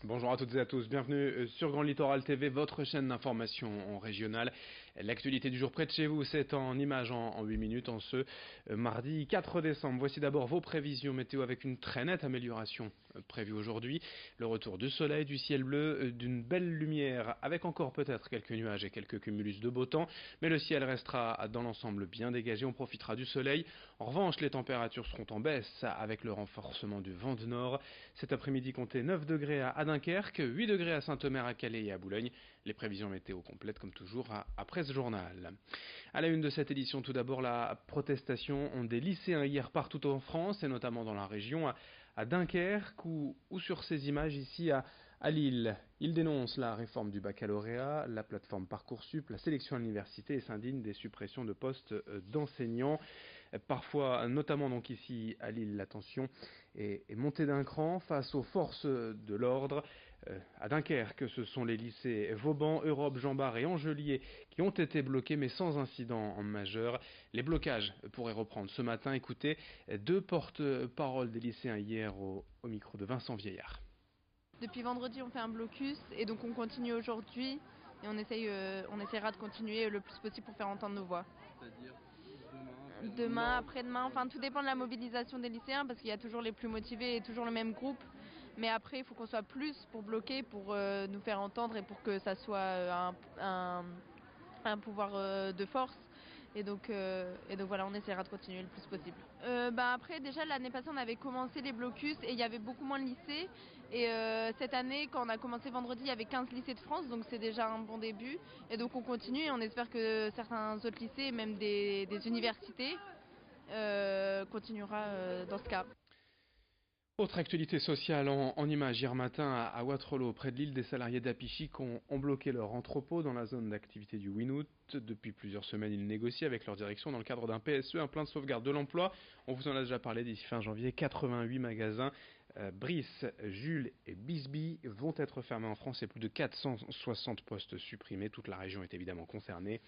Bonjour à toutes et à tous, bienvenue sur Grand Littoral TV, votre chaîne d'information en régionale. L'actualité du jour près de chez vous, c'est en images en 8 minutes en ce mardi 4 décembre. Voici d'abord vos prévisions météo avec une très nette amélioration prévue aujourd'hui. Le retour du soleil, du ciel bleu, d'une belle lumière avec encore peut-être quelques nuages et quelques cumulus de beau temps. Mais le ciel restera dans l'ensemble bien dégagé, on profitera du soleil. En revanche, les températures seront en baisse avec le renforcement du vent de nord. Cet après-midi, comptez 9 degrés à Dunkerque, 8 degrés à Saint-Omer, à Calais et à Boulogne. Les prévisions météo complètes comme toujours après ce journal. À la une de cette édition, tout d'abord la protestation des lycéens hier partout en France et notamment dans la région à Dunkerque ou sur ces images ici à Lille. Ils dénoncent la réforme du baccalauréat, la plateforme Parcoursup, la sélection à l'université et s'indignent des suppressions de postes d'enseignants. Parfois, notamment donc ici à Lille, la tension est montée d'un cran face aux forces de l'ordre. À Dunkerque, ce sont les lycées Vauban, Europe, Jean Bart et Angelier qui ont été bloqués mais sans incident majeur. Les blocages pourraient reprendre ce matin. Écoutez, deux porte-paroles des lycéens hier au micro de Vincent Vieillard. Depuis vendredi, on fait un blocus et donc on continue aujourd'hui et on essaiera de continuer le plus possible pour faire entendre nos voix. C'est-à-dire demain, après-demain, enfin tout dépend de la mobilisation des lycéens parce qu'il y a toujours les plus motivés et toujours le même groupe. Mais après, il faut qu'on soit plus pour bloquer, pour nous faire entendre et pour que ça soit un pouvoir de force. Et donc voilà, on essaiera de continuer le plus possible. Après, déjà l'année passée, on avait commencé les blocus et il y avait beaucoup moins de lycées. Et cette année, quand on a commencé vendredi, il y avait 15 lycées de France, donc c'est déjà un bon début. Et donc on continue et on espère que certains autres lycées, même des universités, continuera dans ce cas. Autre actualité sociale en images, hier matin à Waterloo, près de l'île, des salariés d'Apichic ont bloqué leur entrepôt dans la zone d'activité du Winout. Depuis plusieurs semaines, ils négocient avec leur direction dans le cadre d'un PSE, un plan de sauvegarde de l'emploi. On vous en a déjà parlé d'ici fin janvier, 88 magasins Brice, Jules et Bisbee vont être fermés en France et plus de 460 postes supprimés. Toute la région est évidemment concernée.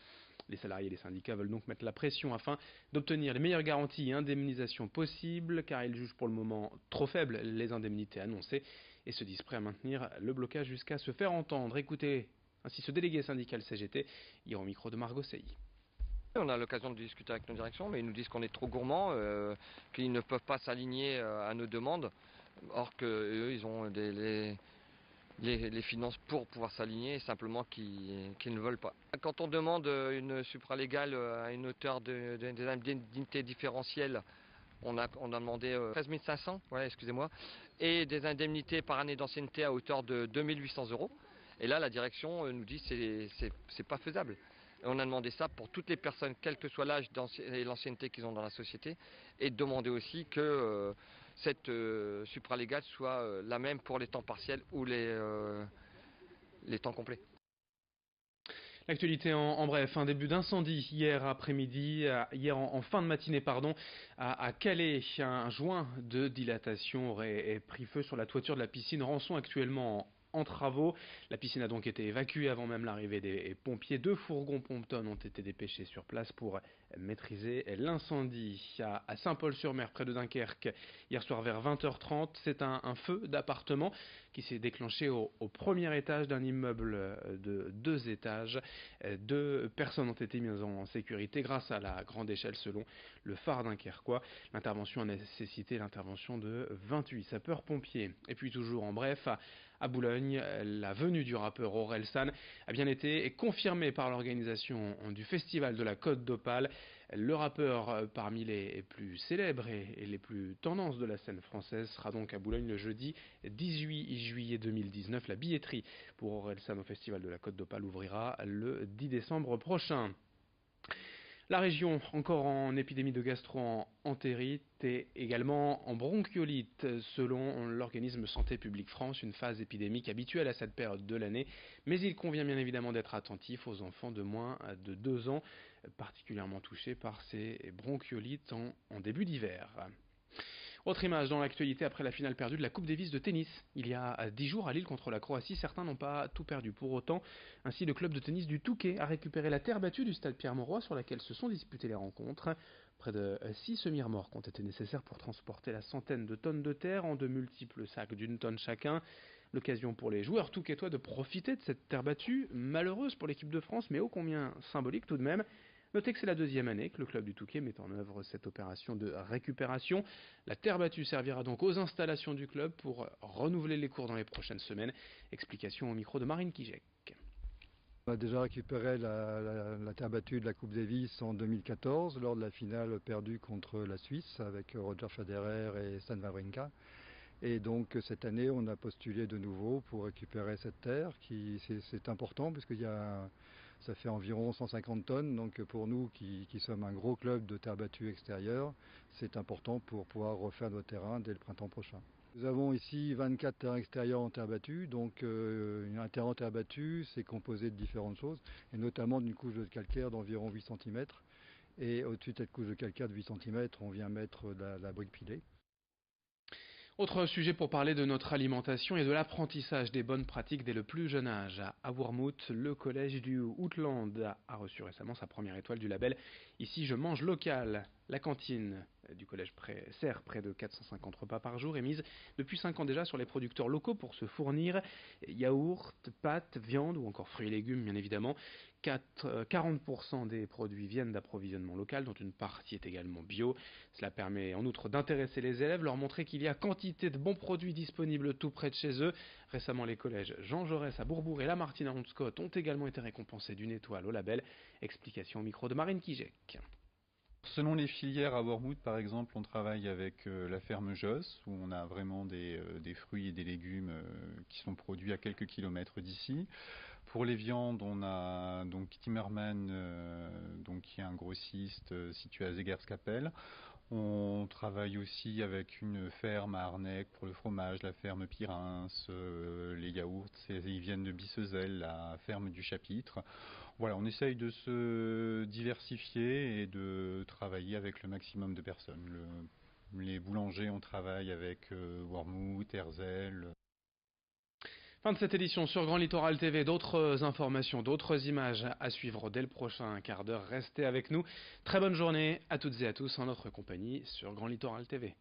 Les salariés et les syndicats veulent donc mettre la pression afin d'obtenir les meilleures garanties et indemnisations possibles, car ils jugent pour le moment trop faibles les indemnités annoncées et se disent prêts à maintenir le blocage jusqu'à se faire entendre. Écoutez ainsi ce délégué syndical CGT hier au micro de Margot Sey. on a l'occasion de discuter avec nos directions, mais ils nous disent qu'on est trop gourmands, qu'ils ne peuvent pas s'aligner à nos demandes, or qu'eux, ils ont les finances pour pouvoir s'aligner, simplement qu'ils ne veulent pas. Quand on demande une supralégale à une hauteur des indemnités différentielles, on a demandé 13 500, ouais, excusez-moi, et des indemnités par année d'ancienneté à hauteur de 2 800 euros. Et là, la direction nous dit que c'est pas faisable. Et on a demandé ça pour toutes les personnes, quel que soit l'âge et l'ancienneté qu'ils ont dans la société, et de demander aussi que cette supralégale soit la même pour les temps partiels ou les temps complets. L'actualité en bref, un début d'incendie hier après-midi, hier en fin de matinée, à Calais. Un joint de dilatation aurait pris feu sur la toiture de la piscine Rançon, actuellement en travaux. La piscine a donc été évacuée avant même l'arrivée des pompiers. 2 fourgons pompe-tonnes ont été dépêchés sur place pour maîtriser l'incendie. À Saint-Paul-sur-Mer, près de Dunkerque, hier soir vers 20h30, c'est un feu d'appartement qui s'est déclenché au premier étage d'un immeuble de 2 étages. 2 personnes ont été mises en sécurité grâce à la grande échelle selon le phare dunkerquois. L'intervention a nécessité l'intervention de 28 sapeurs-pompiers. Et puis toujours en bref, à Boulogne, la venue du rappeur Orelsan a bien été confirmée par l'organisation du festival de la Côte d'Opale. Le rappeur parmi les plus célèbres et les plus tendances de la scène française sera donc à Boulogne le jeudi 18 juillet 2019. La billetterie pour Orelsan au festival de la Côte d'Opale ouvrira le 10 décembre prochain. La région, encore en épidémie de gastro-entérite et également en bronchiolite, selon l'organisme Santé publique France, une phase épidémique habituelle à cette période de l'année. Mais il convient bien évidemment d'être attentif aux enfants de moins de 2 ans, particulièrement touchés par ces bronchiolites en début d'hiver. Autre image dans l'actualité après la finale perdue de la Coupe Davis de tennis. Il y a 10 jours à Lille contre la Croatie, certains n'ont pas tout perdu pour autant. Ainsi, le club de tennis du Touquet a récupéré la terre battue du stade Pierre-Mauroy sur laquelle se sont disputées les rencontres. Près de 6 semi-remorques ont été nécessaires pour transporter la centaine de tonnes de terre en de multiples sacs d'une tonne chacun. L'occasion pour les joueurs touquetois de profiter de cette terre battue, malheureuse pour l'équipe de France, mais ô combien symbolique tout de même. Notez que c'est la deuxième année que le club du Touquet met en œuvre cette opération de récupération. La terre battue servira donc aux installations du club pour renouveler les cours dans les prochaines semaines. Explication au micro de Marine Kijek. On a déjà récupéré la terre battue de la Coupe Davis en 2014 lors de la finale perdue contre la Suisse avec Roger Federer et Stan Wawrinka. Et donc cette année on a postulé de nouveau pour récupérer cette terre c'est important puisqu'il y a ça fait environ 150 tonnes, donc pour nous qui sommes un gros club de terre battue extérieure, c'est important pour pouvoir refaire nos terrains dès le printemps prochain. Nous avons ici 24 terrains extérieurs en terre battue, donc un terrain en terre battue c'est composé de différentes choses, et notamment d'une couche de calcaire d'environ 8 cm, et au-dessus de cette couche de calcaire de 8 cm, on vient mettre la brique pilée. Autre sujet pour parler de notre alimentation et de l'apprentissage des bonnes pratiques dès le plus jeune âge. À Wormhout, le collège du Outland a reçu récemment sa première étoile du label « Ici je mange local ». La cantine du collège sert près de 450 repas par jour et mise depuis 5 ans déjà sur les producteurs locaux pour se fournir yaourts, pâtes, viande ou encore fruits et légumes bien évidemment. 40% des produits viennent d'approvisionnement local, dont une partie est également bio. Cela permet en outre d'intéresser les élèves, leur montrer qu'il y a quantité de bons produits disponibles tout près de chez eux. Récemment, les collèges Jean Jaurès à Bourbourg et Lamartine à Honscott ont également été récompensés d'une étoile au label. Explication au micro de Marine Kijek. Selon les filières à Wormhout, par exemple, on travaille avec la ferme Josse, où on a vraiment des fruits et des légumes qui sont produits à quelques kilomètres d'ici. Pour les viandes, on a donc Timmerman, qui est un grossiste situé à Zegerskapelle. On travaille aussi avec une ferme à Arnec pour le fromage, la ferme Pirins, les yaourts, ils viennent de Bissezel, la ferme du Chapitre. Voilà, on essaye de se diversifier et de travailler avec le maximum de personnes. Les boulangers, on travaille avec Wormhout, Herzl. Fin de cette édition sur Grand Littoral TV. D'autres informations, d'autres images à suivre dès le prochain quart d'heure. Restez avec nous. Très bonne journée à toutes et à tous en notre compagnie sur Grand Littoral TV.